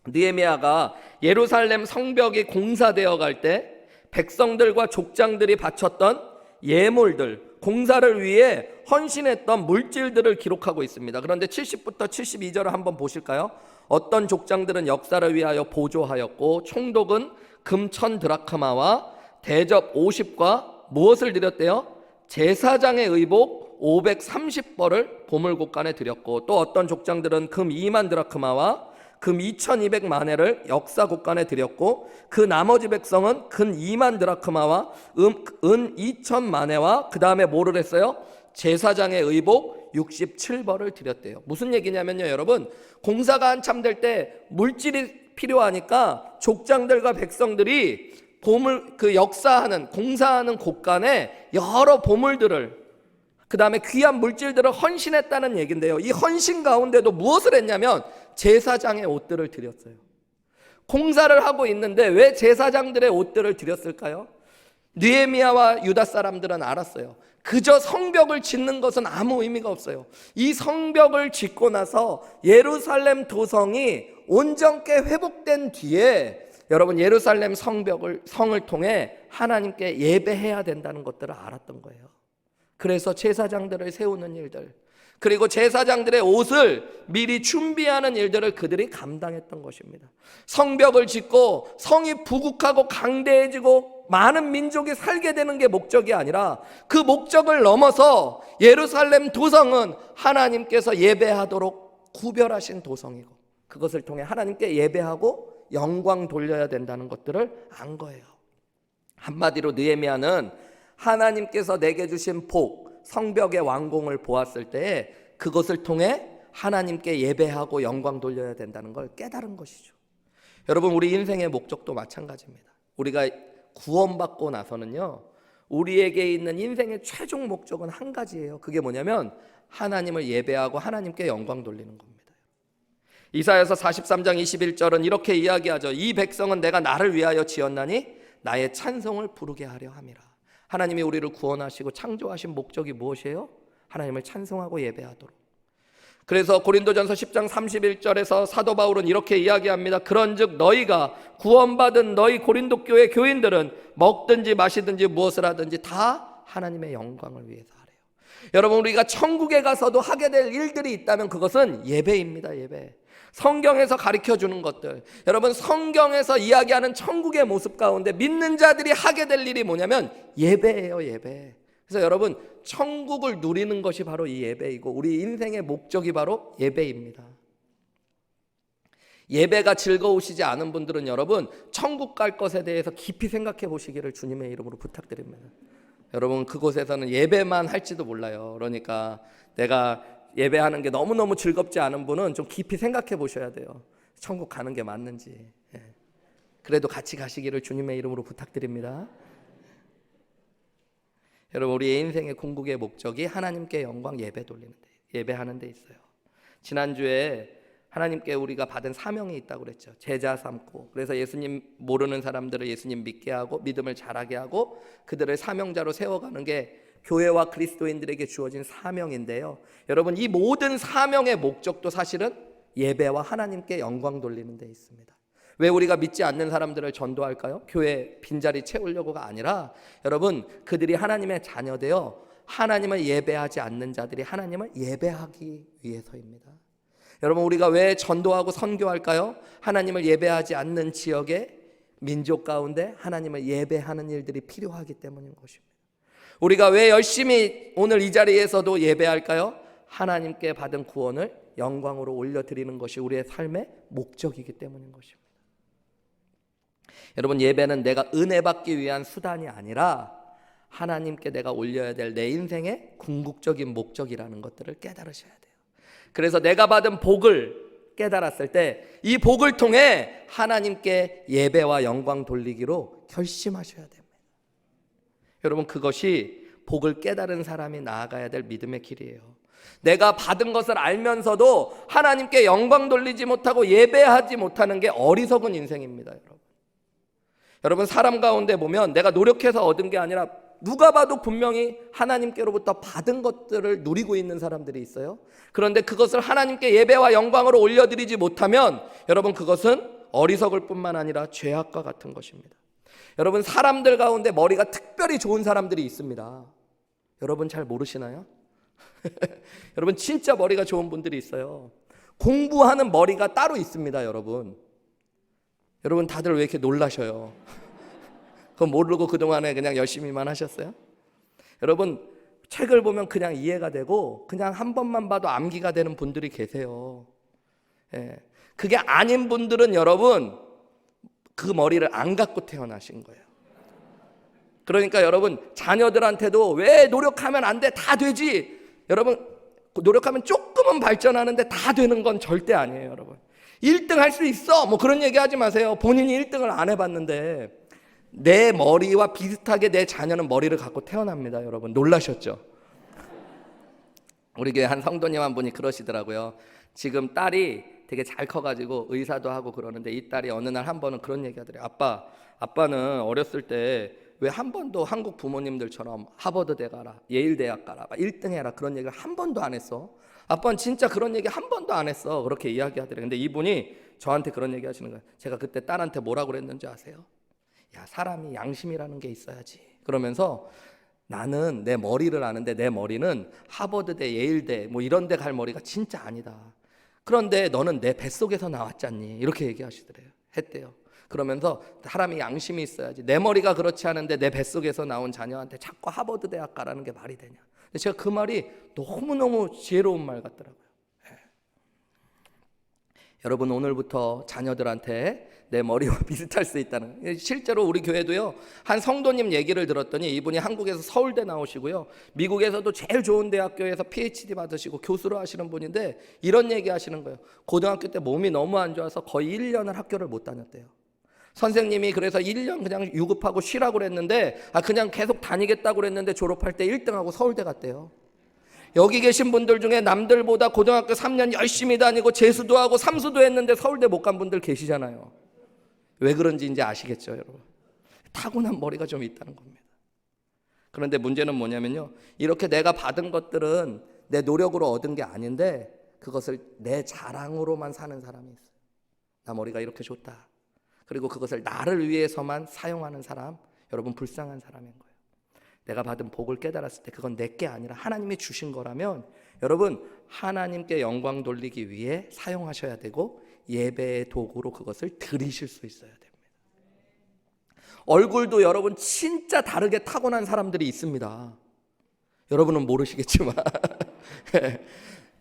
느헤미야가 예루살렘 성벽이 공사되어 갈 때 백성들과 족장들이 바쳤던 예물들, 공사를 위해 헌신했던 물질들을 기록하고 있습니다. 그런데 70부터 72절을 한번 보실까요? 어떤 족장들은 역사를 위하여 보조하였고 총독은 금 1000드라크마와 대접 50과 무엇을 드렸대요? 제사장의 의복 530벌을 보물곳간에 드렸고, 또 어떤 족장들은 금 2만 드라크마와 금 2200만회를 역사곳간에 드렸고, 그 나머지 백성은 금 2만 드라크마와 은 2000만회와 그 다음에 뭐를 했어요? 제사장의 의복 67벌을 드렸대요. 무슨 얘기냐면요, 여러분, 공사가 한참 될 때 물질이 필요하니까 족장들과 백성들이 역사하는, 공사하는 곳간에 여러 보물들을, 그 다음에 귀한 물질들을 헌신했다는 얘기인데요, 이 헌신 가운데도 무엇을 했냐면 제사장의 옷들을 드렸어요. 공사를 하고 있는데 왜 제사장들의 옷들을 드렸을까요? 느헤미야와 유다 사람들은 알았어요. 그저 성벽을 짓는 것은 아무 의미가 없어요. 이 성벽을 짓고 나서 예루살렘 도성이 온전케 회복된 뒤에 여러분, 예루살렘 성을 통해 하나님께 예배해야 된다는 것들을 알았던 거예요. 그래서 제사장들을 세우는 일들, 그리고 제사장들의 옷을 미리 준비하는 일들을 그들이 감당했던 것입니다. 성벽을 짓고 성이 부국하고 강대해지고 많은 민족이 살게 되는 게 목적이 아니라, 그 목적을 넘어서 예루살렘 도성은 하나님께서 예배하도록 구별하신 도성이고, 그것을 통해 하나님께 예배하고 영광 돌려야 된다는 것들을 안 거예요. 한마디로 느헤미야는 하나님께서 내게 주신 복, 성벽의 완공을 보았을 때 그것을 통해 하나님께 예배하고 영광 돌려야 된다는 걸 깨달은 것이죠. 여러분, 우리 인생의 목적도 마찬가지입니다. 우리가 구원받고 나서는요, 우리에게 있는 인생의 최종 목적은 한 가지예요. 그게 뭐냐면 하나님을 예배하고 하나님께 영광 돌리는 겁니다. 이사야서 43장 21절은 이렇게 이야기하죠. 이 백성은 내가 나를 위하여 지었나니 나의 찬송을 부르게 하려 함이라. 하나님이 우리를 구원하시고 창조하신 목적이 무엇이에요? 하나님을 찬송하고 예배하도록. 그래서 고린도전서 10장 31절에서 사도 바울은 이렇게 이야기합니다. 그런즉 너희가 구원받은 너희 고린도 교회 교인들은 먹든지 마시든지 무엇을 하든지 다 하나님의 영광을 위해서 하래요. 여러분, 우리가 천국에 가서도 하게 될 일들이 있다면 그것은 예배입니다. 예배. 성경에서 가르쳐주는 것들, 여러분, 성경에서 이야기하는 천국의 모습 가운데 믿는 자들이 하게 될 일이 뭐냐면 예배예요. 예배. 그래서 여러분, 천국을 누리는 것이 바로 이 예배이고 우리 인생의 목적이 바로 예배입니다. 예배가 즐거우시지 않은 분들은 여러분, 천국 갈 것에 대해서 깊이 생각해 보시기를 주님의 이름으로 부탁드립니다. 여러분, 그곳에서는 예배만 할지도 몰라요. 그러니까 내가 예배하는 게 너무너무 즐겁지 않은 분은 좀 깊이 생각해 보셔야 돼요. 천국 가는 게 맞는지. 그래도 같이 가시기를 주님의 이름으로 부탁드립니다. 여러분, 우리의 인생의 궁극의 목적이 하나님께 영광 예배 돌리는 데, 예배하는 데 있어요. 지난주에 하나님께 우리가 받은 사명이 있다고 그랬죠. 제자 삼고, 그래서 예수님 모르는 사람들을 예수님 믿게 하고 믿음을 자라게 하고 그들을 사명자로 세워가는 게 교회와 그리스도인들에게 주어진 사명인데요, 여러분, 이 모든 사명의 목적도 사실은 예배와 하나님께 영광 돌리는 데 있습니다. 왜 우리가 믿지 않는 사람들을 전도할까요? 교회 빈자리 채우려고가 아니라 여러분, 그들이 하나님의 자녀되어 하나님을 예배하지 않는 자들이 하나님을 예배하기 위해서입니다. 여러분, 우리가 왜 전도하고 선교할까요? 하나님을 예배하지 않는 지역의 민족 가운데 하나님을 예배하는 일들이 필요하기 때문인 것입니다. 우리가 왜 열심히 오늘 이 자리에서도 예배할까요? 하나님께 받은 구원을 영광으로 올려드리는 것이 우리의 삶의 목적이기 때문인 것입니다. 여러분, 예배는 내가 은혜 받기 위한 수단이 아니라 하나님께 내가 올려야 될 내 인생의 궁극적인 목적이라는 것들을 깨달으셔야 돼요. 그래서 내가 받은 복을 깨달았을 때 이 복을 통해 하나님께 예배와 영광 돌리기로 결심하셔야 됩니다. 여러분, 그것이 복을 깨달은 사람이 나아가야 될 믿음의 길이에요. 내가 받은 것을 알면서도 하나님께 영광 돌리지 못하고 예배하지 못하는 게 어리석은 인생입니다, 여러분. 여러분, 사람 가운데 보면 내가 노력해서 얻은 게 아니라 누가 봐도 분명히 하나님께로부터 받은 것들을 누리고 있는 사람들이 있어요. 그런데 그것을 하나님께 예배와 영광으로 올려드리지 못하면 여러분, 그것은 어리석을 뿐만 아니라 죄악과 같은 것입니다. 여러분, 사람들 가운데 머리가 특별히 좋은 사람들이 있습니다. 여러분 잘 모르시나요? 여러분, 진짜 머리가 좋은 분들이 있어요. 공부하는 머리가 따로 있습니다, 여러분. 여러분 다들 왜 이렇게 놀라셔요? 그거 모르고 그동안에 그냥 열심히만 하셨어요? 여러분, 책을 보면 그냥 이해가 되고 그냥 한 번만 봐도 암기가 되는 분들이 계세요. 예. 그게 아닌 분들은 여러분 그 머리를 안 갖고 태어나신 거예요. 그러니까 여러분, 자녀들한테도 왜 노력하면 안 돼? 다 되지. 여러분, 노력하면 조금은 발전하는데 다 되는 건 절대 아니에요, 여러분. 1등 할 수 있어, 뭐 그런 얘기 하지 마세요. 본인이 1등을 안 해봤는데. 내 머리와 비슷하게 내 자녀는 머리를 갖고 태어납니다, 여러분. 놀라셨죠? 우리 교회 한 성도님 한 분이 그러시더라고요. 지금 딸이 되게 잘 커가지고 의사도 하고 그러는데 이 딸이 어느 날 한 번은 그런 얘기 하더래요. 아빠는 어렸을 때 왜 한 번도 한국 부모님들처럼 하버드대 가라, 예일대학 가라, 1등 해라 그런 얘기를 한 번도 안 했어. 아빠는 진짜 그런 얘기 한 번도 안 했어. 그렇게 이야기하더래요. 근데 이분이 저한테 그런 얘기 하시는 거예요. 제가 그때 딸한테 뭐라고 그랬는지 아세요? 야, 사람이 양심이라는 게 있어야지. 그러면서 나는 내 머리를 아는데 내 머리는 하버드대, 예일대 뭐 이런 데 갈 머리가 진짜 아니다. 그런데 너는 내 뱃속에서 나왔잖니. 이렇게 얘기하시더래요. 했대요. 그러면서 사람이 양심이 있어야지. 내 머리가 그렇지 않은데 내 뱃속에서 나온 자녀한테 자꾸 하버드 대학 가라는 게 말이 되냐. 근데 제가 그 말이 너무너무 지혜로운 말 같더라고요. 네. 여러분, 오늘부터 자녀들한테 내 머리와 비슷할 수 있다는, 실제로 우리 교회도요, 한 성도님 얘기를 들었더니 이분이 한국에서 서울대 나오시고요, 미국에서도 제일 좋은 대학교에서 PhD 받으시고 교수로 하시는 분인데 이런 얘기 하시는 거예요. 고등학교 때 몸이 너무 안 좋아서 거의 1년을 학교를 못 다녔대요. 선생님이 그래서 1년 그냥 유급하고 쉬라고 그랬는데 그냥 계속 다니겠다고 그랬는데 졸업할 때 1등하고 서울대 갔대요. 여기 계신 분들 중에 남들보다 고등학교 3년 열심히 다니고 재수도 하고 삼수도 했는데 서울대 못 간 분들 계시잖아요. 왜 그런지 이제 아시겠죠, 여러분? 타고난 머리가 좀 있다는 겁니다. 그런데 문제는 뭐냐면요, 이렇게 내가 받은 것들은 내 노력으로 얻은 게 아닌데 그것을 내 자랑으로만 사는 사람이 있어요. 나 머리가 이렇게 좋다. 그리고 그것을 나를 위해서만 사용하는 사람, 여러분 불쌍한 사람인 거예요. 내가 받은 복을 깨달았을 때 그건 내게 아니라 하나님이 주신 거라면 여러분, 하나님께 영광 돌리기 위해 사용하셔야 되고 예배의 도구로 그것을 드리실 수 있어야 됩니다. 얼굴도 여러분 진짜 다르게 타고난 사람들이 있습니다. 여러분은 모르시겠지만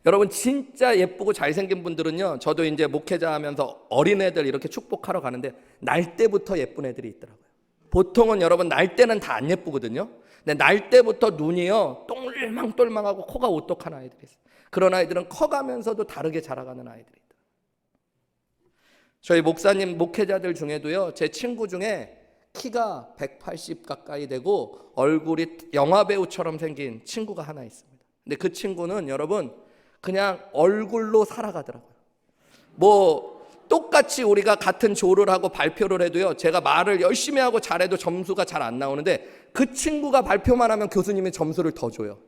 여러분 진짜 예쁘고 잘생긴 분들은요, 저도 이제 목회자 하면서 어린애들 이렇게 축복하러 가는데 날 때부터 예쁜 애들이 있더라고요. 보통은 여러분 날 때는 다 안 예쁘거든요. 근데 날 때부터 눈이요 똘망똘망하고 코가 오똑한 아이들이 있어요. 그런 아이들은 커가면서도 다르게 자라가는 아이들이 있다. 저희 목사님 목회자들 중에도요, 제 친구 중에 키가 180 가까이 되고 얼굴이 영화배우처럼 생긴 친구가 하나 있습니다. 근데 그 친구는 여러분 그냥 얼굴로 살아가더라고요. 뭐 똑같이 우리가 같은 조를 하고 발표를 해도요, 제가 말을 열심히 하고 잘해도 점수가 잘 안 나오는데 그 친구가 발표만 하면 교수님이 점수를 더 줘요.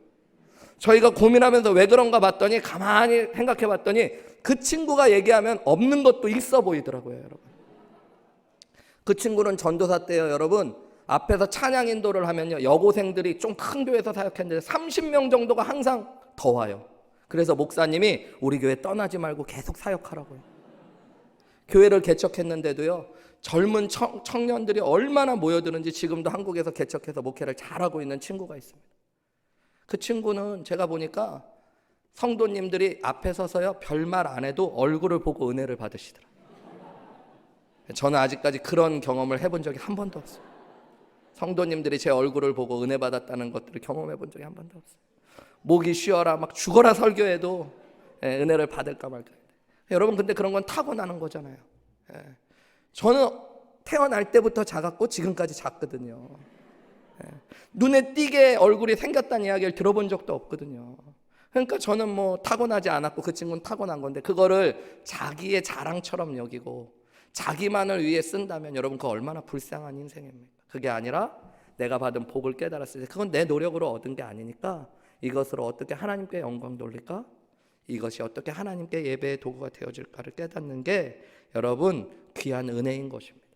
저희가 고민하면서 왜 그런가 봤더니 가만히 생각해 봤더니 그 친구가 얘기하면 없는 것도 있어 보이더라고요, 여러분. 그 친구는 전도사 때요, 여러분 앞에서 찬양 인도를 하면요, 여고생들이 좀 큰 교회에서 사역했는데 30명 정도가 항상 더 와요. 그래서 목사님이 우리 교회 떠나지 말고 계속 사역하라고요. 교회를 개척했는데도요, 젊은 청년들이 얼마나 모여드는지 지금도 한국에서 개척해서 목회를 잘하고 있는 친구가 있습니다. 그 친구는 제가 보니까 성도님들이 앞에 서서요 별말 안 해도 얼굴을 보고 은혜를 받으시더라고요. 저는 아직까지 그런 경험을 해본 적이 한 번도 없어요. 성도님들이 제 얼굴을 보고 은혜 받았다는 것들을 경험해 본 적이 한 번도 없어요. 목이 쉬어라 막 죽어라 설교해도 은혜를 받을까 말까. 여러분 근데 그런 건 타고나는 거잖아요. 저는 태어날 때부터 작았고 지금까지 작거든요. 눈에 띄게 얼굴이 생겼다는 이야기를 들어본 적도 없거든요. 그러니까 저는 뭐 타고나지 않았고 그 친구는 타고난 건데 그거를 자기의 자랑처럼 여기고 자기만을 위해 쓴다면 여러분 그거 얼마나 불쌍한 인생입니까? 그게 아니라 내가 받은 복을 깨달았을 때 그건 내 노력으로 얻은 게 아니니까 이것으로 어떻게 하나님께 영광 돌릴까? 이것이 어떻게 하나님께 예배의 도구가 되어질까를 깨닫는 게 여러분 귀한 은혜인 것입니다.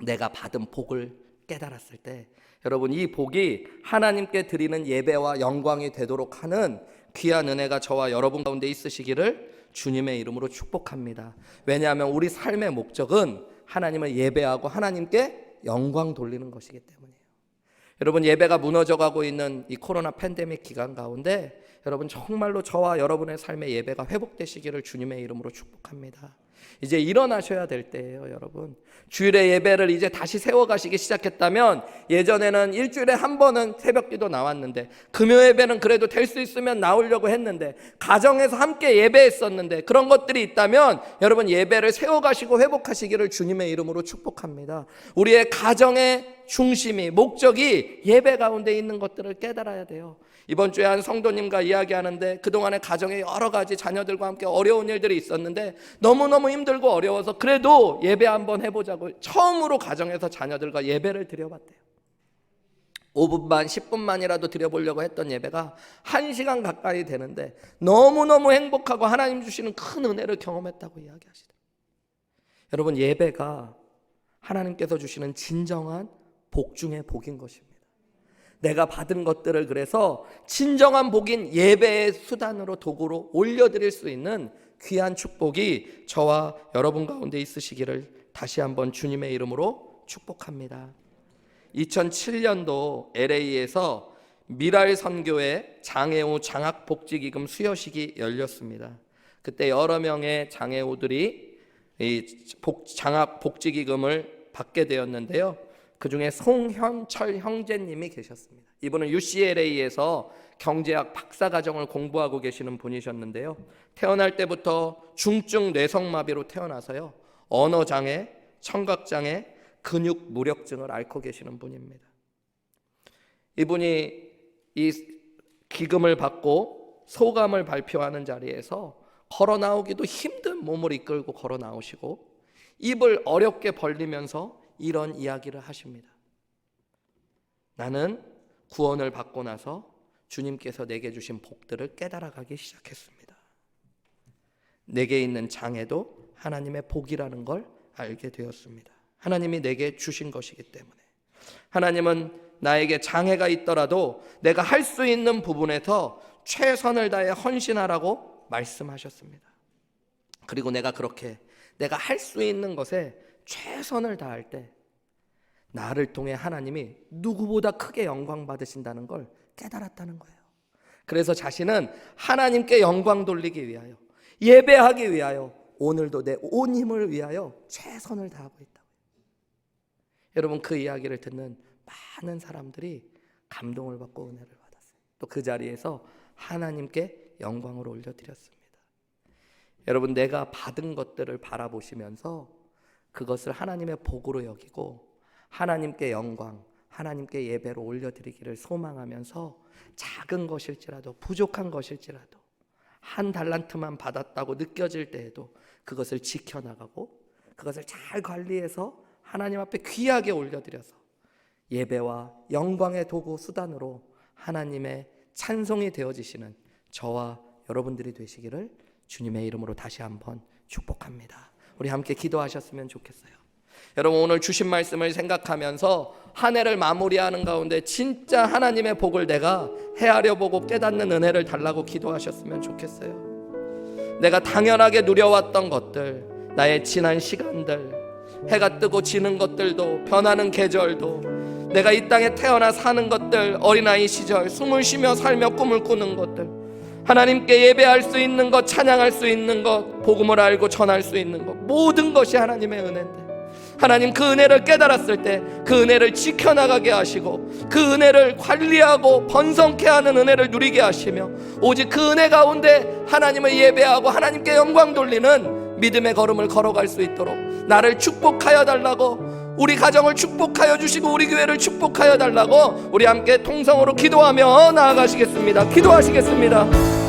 내가 받은 복을 깨달았을 때 여러분 이 복이 하나님께 드리는 예배와 영광이 되도록 하는 귀한 은혜가 저와 여러분 가운데 있으시기를 주님의 이름으로 축복합니다. 왜냐하면 우리 삶의 목적은 하나님을 예배하고 하나님께 영광 돌리는 것이기 때문이에요. 여러분 예배가 무너져가고 있는 이 코로나 팬데믹 기간 가운데 여러분 정말로 저와 여러분의 삶의 예배가 회복되시기를 주님의 이름으로 축복합니다. 이제 일어나셔야 될 때예요, 여러분. 주일의 예배를 이제 다시 세워가시기 시작했다면 예전에는 일주일에 한 번은 새벽기도 나왔는데 금요 예배는 그래도 될 수 있으면 나오려고 했는데 가정에서 함께 예배했었는데 그런 것들이 있다면 여러분 예배를 세워가시고 회복하시기를 주님의 이름으로 축복합니다. 우리의 가정의 중심이 목적이 예배 가운데 있는 것들을 깨달아야 돼요. 이번 주에 한 성도님과 이야기하는데 그동안에 가정에 여러 가지 자녀들과 함께 어려운 일들이 있었는데 너무너무 힘들고 어려워서 그래도 예배 한번 해보자고 처음으로 가정에서 자녀들과 예배를 드려봤대요. 5분만 10분만이라도 드려보려고 했던 예배가 1시간 가까이 되는데 너무너무 행복하고 하나님 주시는 큰 은혜를 경험했다고 이야기하시더라고요. 여러분 예배가 하나님께서 주시는 진정한 복 중의 복인 것입니다. 내가 받은 것들을 그래서 진정한 복인 예배의 수단으로 도구로 올려드릴 수 있는 귀한 축복이 저와 여러분 가운데 있으시기를 다시 한번 주님의 이름으로 축복합니다. 2007년도 LA에서 미랄 선교회 장애우 장학복지기금 수여식이 열렸습니다. 그때 여러 명의 장애우들이 이 장학복지기금을 받게 되었는데요. 그 중에 송현철 형제님이 계셨습니다. 이분은 UCLA에서 경제학 박사과정을 공부하고 계시는 분이셨는데요. 태어날 때부터 중증 뇌성마비로 태어나서요. 언어장애, 청각장애, 근육 무력증을 앓고 계시는 분입니다. 이분이 이 기금을 받고 소감을 발표하는 자리에서 걸어 나오기도 힘든 몸을 이끌고 걸어 나오시고 입을 어렵게 벌리면서 이런 이야기를 하십니다. 나는 구원을 받고 나서 주님께서 내게 주신 복들을 깨달아가기 시작했습니다. 내게 있는 장애도 하나님의 복이라는 걸 알게 되었습니다. 하나님이 내게 주신 것이기 때문에 하나님은 나에게 장애가 있더라도 내가 할 수 있는 부분에서 최선을 다해 헌신하라고 말씀하셨습니다. 그리고 내가 그렇게 내가 할 수 있는 것에 최선을 다할 때 나를 통해 하나님이 누구보다 크게 영광 받으신다는 걸 깨달았다는 거예요. 그래서 자신은 하나님께 영광 돌리기 위하여 예배하기 위하여 오늘도 내 온 힘을 위하여 최선을 다하고 있다고요. 여러분 그 이야기를 듣는 많은 사람들이 감동을 받고 은혜를 받았어요. 또 그 자리에서 하나님께 영광을 올려드렸습니다. 여러분 내가 받은 것들을 바라보시면서 그것을 하나님의 복으로 여기고 하나님께 영광, 하나님께 예배로 올려드리기를 소망하면서 작은 것일지라도 부족한 것일지라도 한 달란트만 받았다고 느껴질 때에도 그것을 지켜나가고 그것을 잘 관리해서 하나님 앞에 귀하게 올려드려서 예배와 영광의 도구 수단으로 하나님의 찬송이 되어지시는 저와 여러분들이 되시기를 주님의 이름으로 다시 한번 축복합니다. 우리 함께 기도하셨으면 좋겠어요. 여러분 오늘 주신 말씀을 생각하면서 한 해를 마무리하는 가운데 진짜 하나님의 복을 내가 헤아려 보고 깨닫는 은혜를 달라고 기도하셨으면 좋겠어요. 내가 당연하게 누려왔던 것들, 나의 지난 시간들, 해가 뜨고 지는 것들도, 변하는 계절도, 내가 이 땅에 태어나 사는 것들, 어린아이 시절 숨을 쉬며 살며 꿈을 꾸는 것들, 하나님께 예배할 수 있는 것, 찬양할 수 있는 것, 복음을 알고 전할 수 있는 것, 모든 것이 하나님의 은혜인데 하나님 그 은혜를 깨달았을 때 그 은혜를 지켜나가게 하시고 그 은혜를 관리하고 번성케 하는 은혜를 누리게 하시며 오직 그 은혜 가운데 하나님을 예배하고 하나님께 영광 돌리는 믿음의 걸음을 걸어갈 수 있도록 나를 축복하여 달라고 우리 가정을 축복하여 주시고 우리 교회를 축복하여 달라고 우리 함께 통성으로 기도하며 나아가시겠습니다. 기도하시겠습니다.